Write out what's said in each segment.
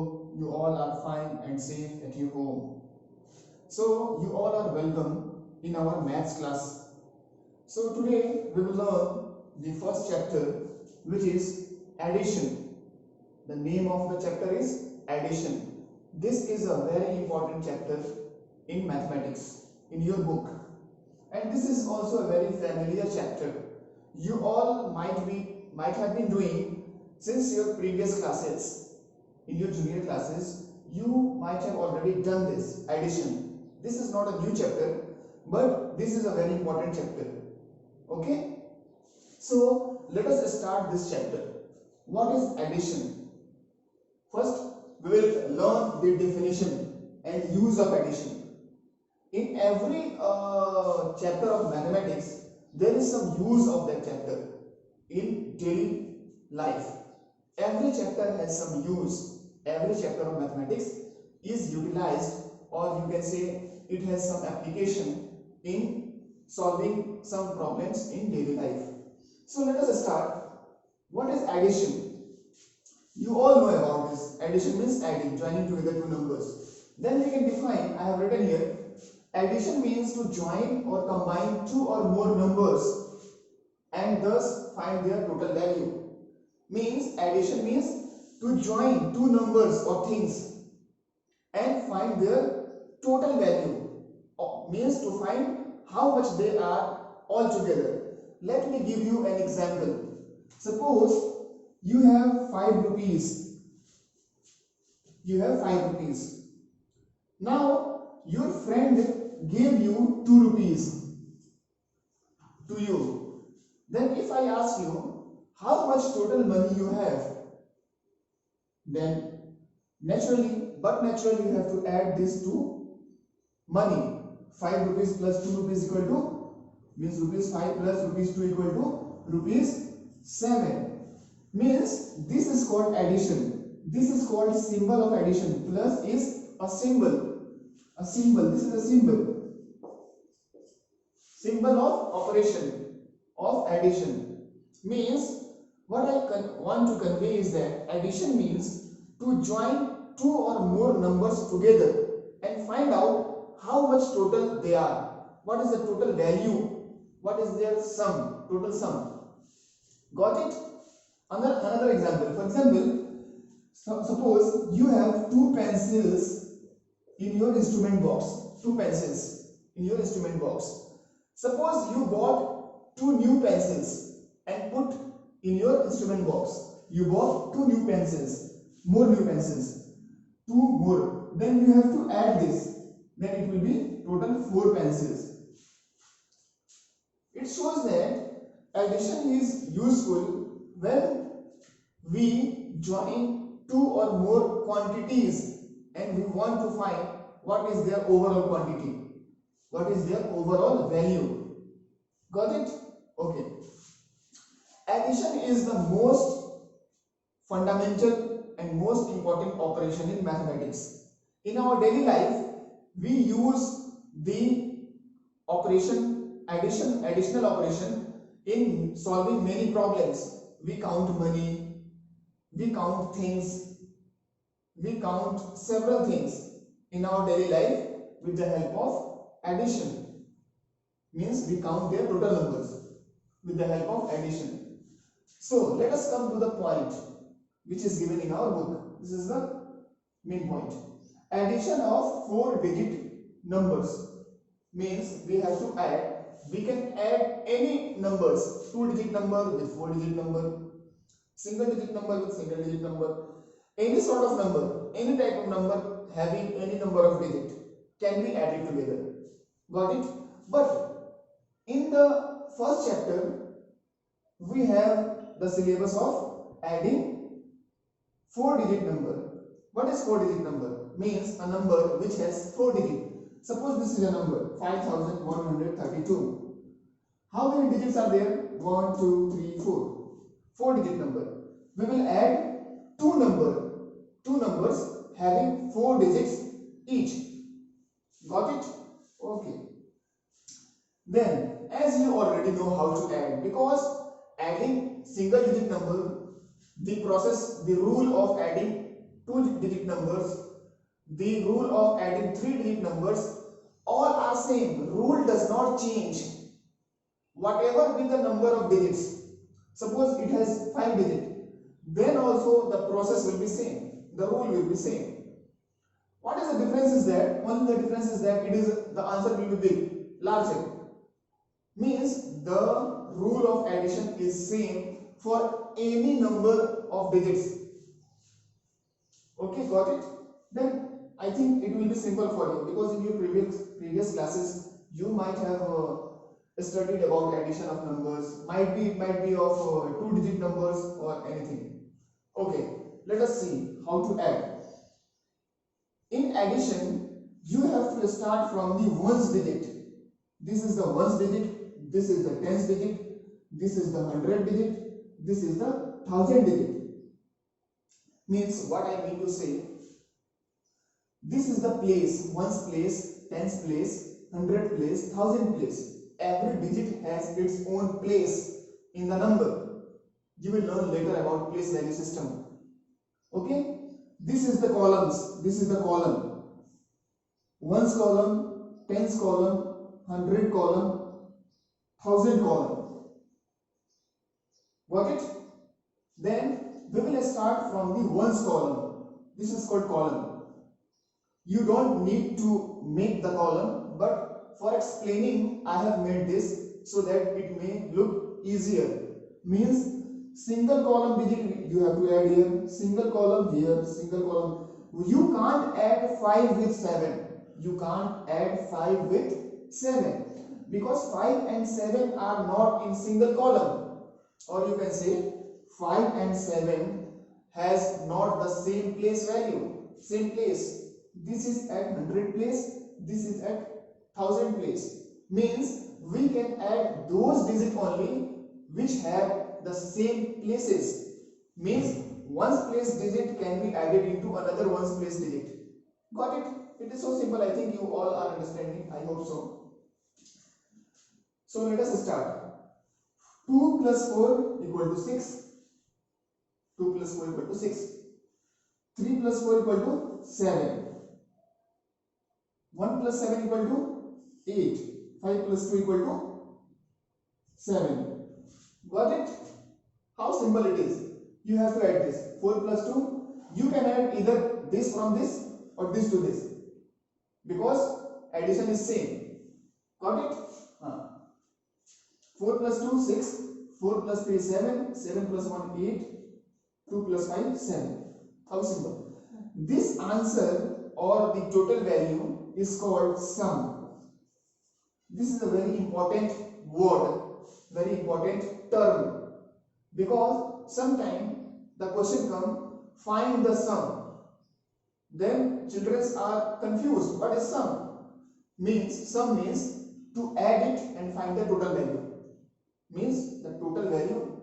hope you all are fine and safe at your home. So you all are welcome in our maths class. So today we will learn the first chapter, which is addition. The name of the chapter is addition. This is a very important chapter in mathematics in your book, and this is also a very familiar chapter. You all might have been doing since your previous classes. In your junior classes, you might have already done this addition. This is not a new chapter, but this is a very important chapter. Okay? So let us start this chapter. What is addition? First, we will learn the definition and use of addition. In every chapter of mathematics, there is some use of that chapter in daily life. Every chapter has some use. Every chapter of mathematics is utilized, or you can say it has some application in solving some problems in daily life. So let us start. What is addition? You all know about this. Addition means adding, joining together two numbers. Then we can define, I have written here, addition means to join or combine two or more numbers and thus find their total value. Means addition means to join two numbers or things and find their total value. Means to find how much they are all together. Let me give you an example. Suppose you have 5 rupees. You have 5 rupees. Now your friend gave you 2 rupees to you. Then if I ask you how much total money you have, then naturally you have to add this to money. 5 rupees plus 2 rupees equal to, means rupees 5 plus rupees 2 equal to rupees 7. Means this is called addition. This is called symbol of addition. Plus is a symbol. A symbol. This is a symbol. Symbol of operation of addition. Means what I want to convey is that addition means to join two or more numbers together and find out how much total they are. What is the total value? What is their sum? Total sum. Got it? Another example. For example, suppose you have two pencils in your instrument box. Two pencils in your instrument box. Suppose you bought two new pencils and put in your instrument box. You bought two new pencils, more new pencils, two more. Then you have to add this. Then it will be total 4 pencils. It shows that addition is useful when we join two or more quantities and we want to find what is their overall quantity. What is their overall value. Got it? Okay. Addition is the most fundamental and most important operation in mathematics. In our daily life, we use the additional operation in solving many problems. We count money, we count things, we count several things in our daily life with the help of addition. Means we count their total numbers with the help of addition. So let us come to the point which is given in our book. This is the main point. Addition of 4-digit numbers means we have to add. We can add any numbers. 2-digit number with 4-digit number, single-digit number with single-digit number, any sort of number, any type of number having any number of digit can be added together. Got it? But in the first chapter, we have the syllabus of adding 4-digit number. What is 4-digit number? Means a number which has 4 digits. Suppose this is a number 5132. How many digits are there? 1, 2, 3, 4. 4-digit number. We will add two numbers having 4 digits each. Got it? Okay. Then, as you already know how to add, because adding single digit number, the rule of adding 2-digit numbers, the rule of adding 3-digit numbers, all are same. Rule does not change. Whatever be the number of digits, suppose it has 5 digits, then also the process will be same. The rule will be same. What is the difference is that, only the difference is that the answer will be big, larger. Means the rule of addition is same for any number of digits. Okay, got it? Then I think it will be simple for you, because in your previous classes you might have studied about addition of numbers. It might be of 2-digit numbers or anything. Okay, let us see how to add. In addition, you have to start from the ones digit. This is the ones digit, this is the tens digit, this is the 100 digit, this is the 1000 digit. Means what I mean to say, this is the place, ones place, tens place, 100 place, 1000 place. Every digit has its own place in the number. You will learn later about place value system. Okay, this is the columns. This is the column. Ones column, tens column, 100 column, 1000 column. Got it? Then we will start from the ones column. This is called column. You don't need to make the column, but for explaining I have made this so that it may look easier. Means single column digit you have to add here, single column here, single column. You can't add 5 with 7. You can't add 5 with 7 because 5 and 7 are not in single column. Or you can say 5 and 7 has not the same place value, same place. This is at 100 place, this is at 1000 place. Means we can add those digits only which have the same places. Means ones place digit can be added into another ones place digit. Got it? It is so simple. I think you all are understanding. I hope so. So let us start. 2 plus 4 equal to 6. 2 plus 4 equal to 6. 3 plus 4 equal to 7. 1 plus 7 equal to 8. 5 plus 2 equal to 7. Got it? How simple it is. You have to add this. 4 plus 2. You can add either this from this or this to this. Because addition is same. Got it? 4 plus 2, 6. 4 plus 3, 7. 7 plus 1, 8. 2 plus 5, 7. How simple. This answer or the total value is called sum. This is a very important word, very important term, because sometimes the question comes, find the sum. Then children are confused. What is sum? Sum means to add it and find the total value. Means the total value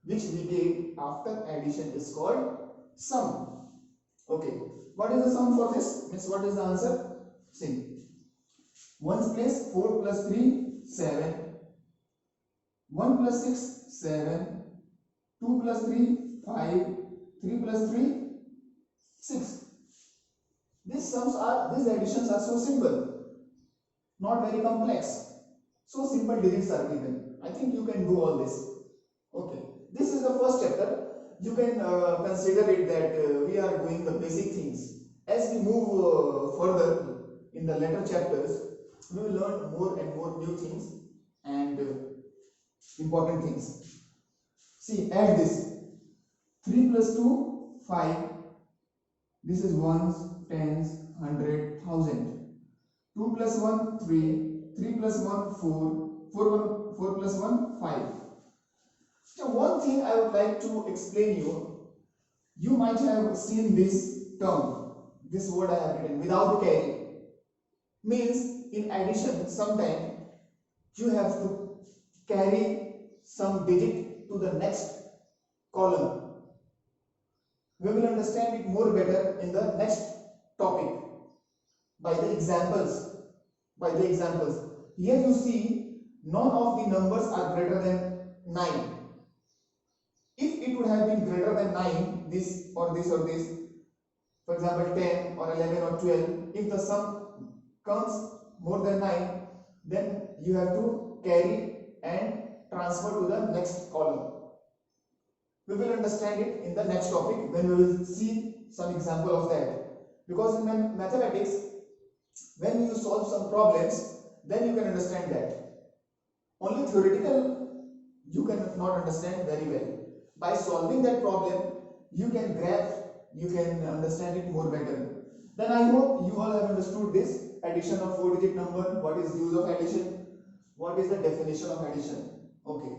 which we get after addition is called sum. Okay. What is the sum for this? Means what is the answer? See. 1's place 4 plus 3, 7. 1 plus 6, 7. 2 plus 3, 5. 3 plus 3, 6. These additions are so simple, not very complex. So simple digits are given. I think you can do all this. Okay. This is the first chapter. You can consider it that we are doing the basic things. As we move further in the later chapters, we will learn more and more new things and important things. See, add this. 3 plus 2, 5. This is ones, tens, 100, 1000. 2 plus 1, 3. 3 plus 1, 4. 4 plus 1, 5. So one thing I would like to explain you. You might have seen this term, this word I have written, without carry. Means in addition, sometimes you have to carry some digit to the next column. We will understand it more better in the next topic by the examples. Here you see none of the numbers are greater than 9. If it would have been greater than 9, this or this or this, For example, 10 or 11 or 12. If the sum comes more than 9, then you have to carry and transfer to the next column. We will understand it in the next topic when we will see some example of that. Because in mathematics, when you solve some problems, then you can understand that. Only theoretical you cannot understand very well. By solving that problem, you can grasp, you can understand it more better. Then I hope you all have understood this addition of 4-digit number, what is use of addition, what is the definition of addition. Okay.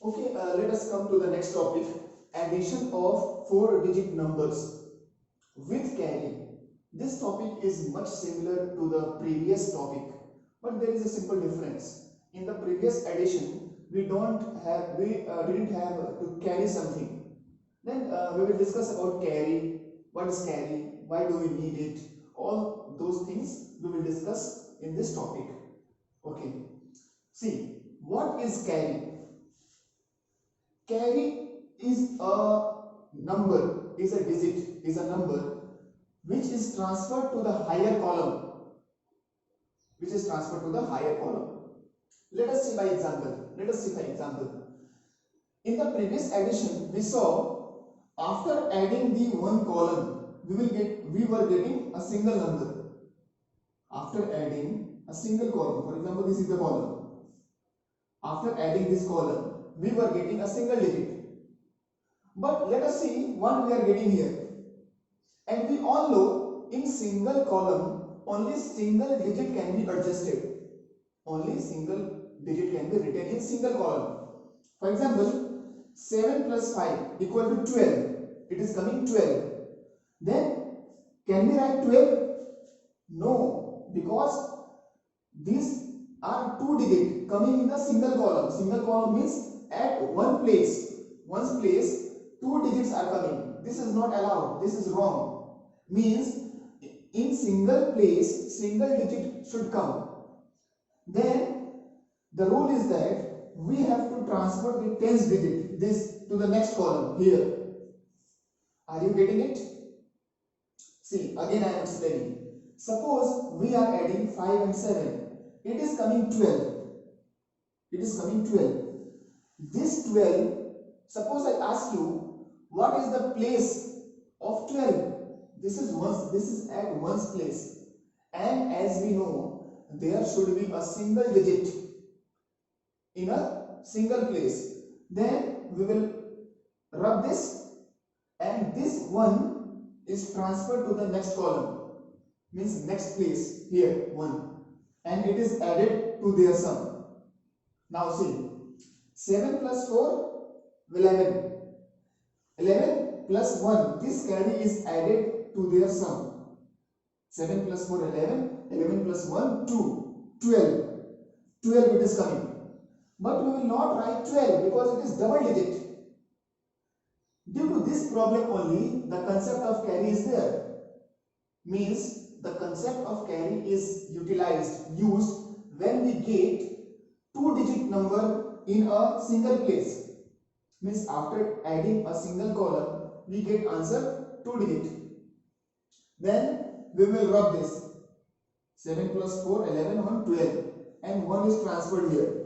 Okay, let us come to the next topic, addition of 4-digit numbers with carry. This topic is much similar to the previous topic, but there is a simple difference. In the previous addition, we didn't have to carry something. Then we will discuss about carry, what is carry, why do we need it, all those things we will discuss in this topic. Okay, see, what is carry? Carry is a number, is a digit, is a number which is transferred to the higher column. Which is transferred to the higher column. Let us see by example. In the previous addition, we saw after adding the one column, we were getting a single number. After adding a single column, for example, this is the column. After adding this column, we were getting a single digit. But let us see what we are getting here. And we all know in single column only single digit can be adjusted. Only single digit can be written in single column. For example, 7 plus 5 equal to 12. It is coming 12. Then can we write 12? No, because these are 2 digits coming in the single column. Single column means at one place 2 digits are coming. This is not allowed. This is wrong. Means in single place single digit should come. Then the rule is that we have to transfer the tens digit this to the next column here. Are you getting it? See, again I am explaining. Suppose we are adding 5 and 7. It is coming 12. It is coming 12. This 12, suppose I ask you, what is the place of 12? This is at ones place. And as we know, there should be a single digit in a single place. Then we will rub this, and this 1 is transferred to the next column. Means next place here 1, and it is added to their sum. Now see, 7 plus 4 11. 11 plus 1, this carry is added to their sum. 7 plus 4 11, 11 plus 1 2, 12. 12 it is coming. But we will not write 12 because it is double digit. Due to this problem only, the concept of carry is there. Means the concept of carry is used when we get 2-digit number in a single place. Means after adding a single column, we get answer 2 digit. Then we will rub this. 7 plus 4, 11, 1, 12. And 1 is transferred here.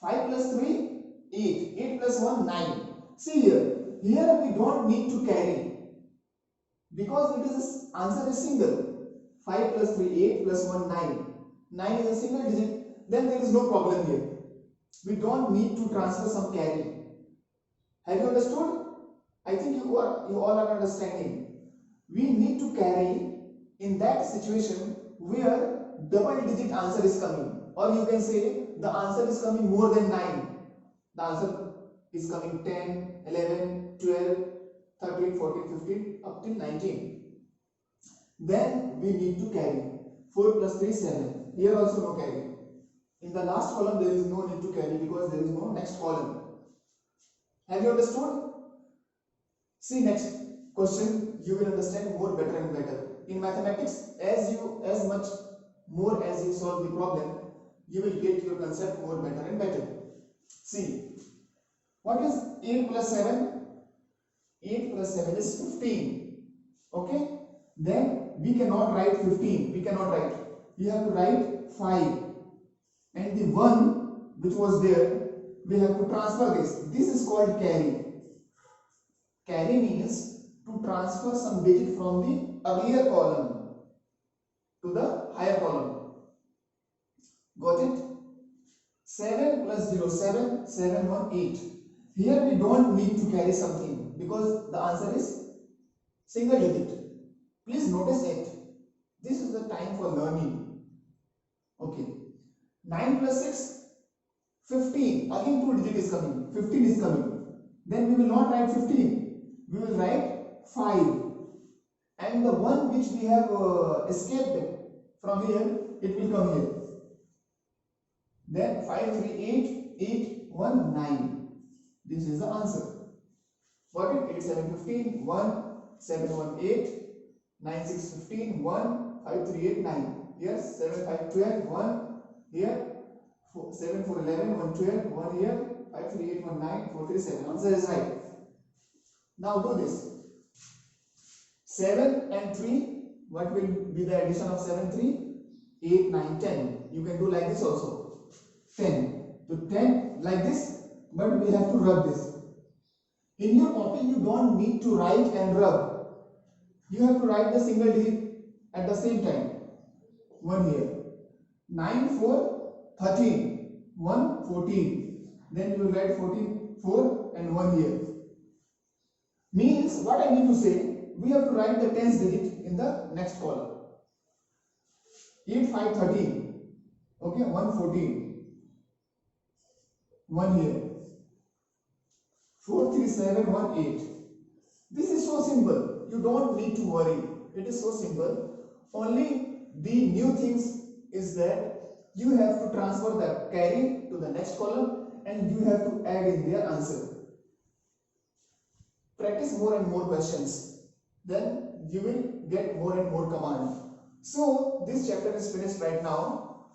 5 plus 3, 8. 8 plus 1, 9. See here. Here we don't need to carry. Because it is answer is single. 5 plus 3, 8 plus 1, 9. 9 is a single digit. Then there is no problem here. We don't need to transfer some carry. Have you understood? I think you all are understanding. We need to carry in that situation where double digit answer is coming, or you can say the answer is coming more than 9. The answer is coming 10, 11, 12, 13, 14, 15 up till 19. Then we need to carry. 4 plus 3, 7. Here also no carry. In the last column there is no need to carry because there is no next column. Have you understood? See next question, you will understand more better and better. In mathematics, as much more as you solve the problem, you will get your concept more better and better. See, what is 8 plus 7? 8 plus 7 is 15. Okay, then we cannot write 15, we cannot write, you have to write 5, and the 1 which was there, we have to transfer this is called carry. Carry means to transfer some digit from the earlier column to the higher column. Got it? 7 plus 0, 7, 7, 1, 8. Here we don't need to carry something because the answer is single digit. Please notice it. This is the time for learning. Okay. 9 plus 6, 15. Again 2 digit is coming. 15 is coming. Then we will not write 15. We will write 5. And the one which we have escaped from here, it will come here. Then 5, 3, 8, 8, 1, 9. This is the answer. Got it? 8, 7, 15, 1, 7, 1, 8, 9, 6, 15, 1, 5, 3, 8, 9. Here, 7, 5, 12, 1. Here, 4, 7, 4, 11, 1, 12, 1 here, 5, 3, 8, 1, 9, 4, 3, 7. Answer is right. Now do this. 7 and 3, what will be the addition of 7, 3? 8, 9, 10. You can do like this also. 10. So 10 like this, but we have to rub this. In your copy, you don't need to write and rub. You have to write the single digit at the same time. 1 here. 9, 4, 13. 1, 14. Then you will write 14, 4 and 1 here. Means what I mean to say, we have to write the tens digit in the next column. 8, 5, 13. Okay, 1, 14. 1 here. 4, 3, 7, 1, 8. This is so simple. You don't need to worry. It is so simple. Only the new things is that you have to transfer the carry to the next column and you have to add in their answer. Practice more and more questions. Then you will get more and more command. So this chapter is finished right now.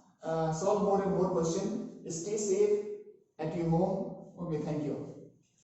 Solve more and more questions. Stay safe at your home. Okay, thank you.